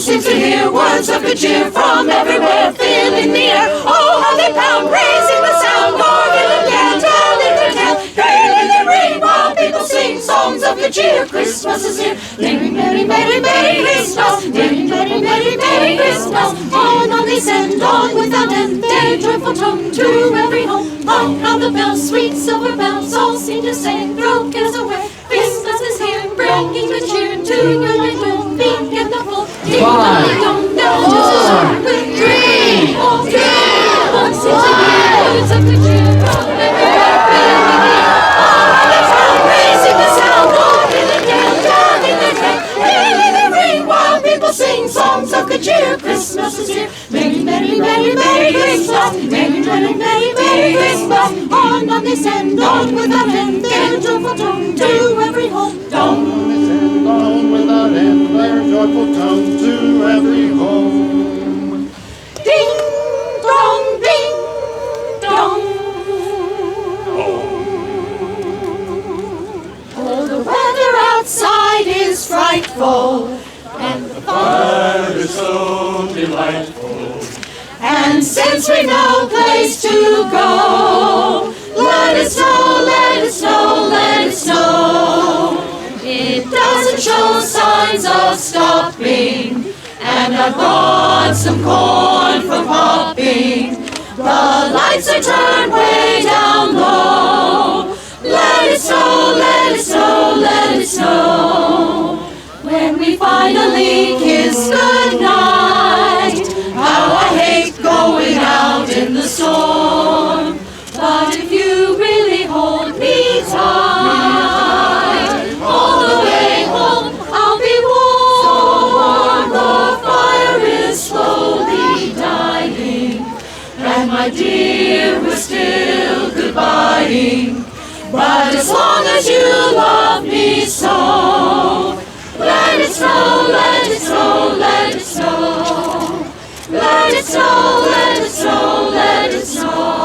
Seems to hear words of good cheer from everywhere, filling the air. Oh, how they pound, raising the sound, organ and yell, telling their tale. Trailing the ring while people sing songs of good cheer. Christmas is here. Merry, merry, merry, merry Christmas. Merry, merry, merry, merry Christmas. On they send, on without end, their joyful tone to every home. Hark how the bells, sweet silver bells, all seem to say, throw cares away. Christmas is here, bringing good cheer to your little beak and the full. Don't know just a song with dream. Oh, dream. Once it's a year, it's up to cheer from everywhere, filling the air. All on the town, raising the sound, organ and yell, driving their train, filling the ring while people sing songs of good cheer. Christmas is here. Merry, merry, merry, merry Christmas. Merry, merry, merry, merry Christmas. On they send, on without end, their joyful tone to every home. On without end, their joyful tone to every home. Ding dong, ding dong. Oh, the weather outside is frightful, and the fire is so delightful. And since we've no place to go, let it snow, let it snow, let it snow. It doesn't show signs of stopping, and I brought some corn for popping. The lights are turned way down low. Let it snow, let it snow, let it snow. When we finally kiss goodnight, how I hate going out in the storm. But if you really hold me tight, all the way home I'll be warm. The fire is slowly dying, and my dear, we're still goodbying. But as long as you love me so, let it snow, let it snow, let it snow. Let it snow, let it snow, let it snow.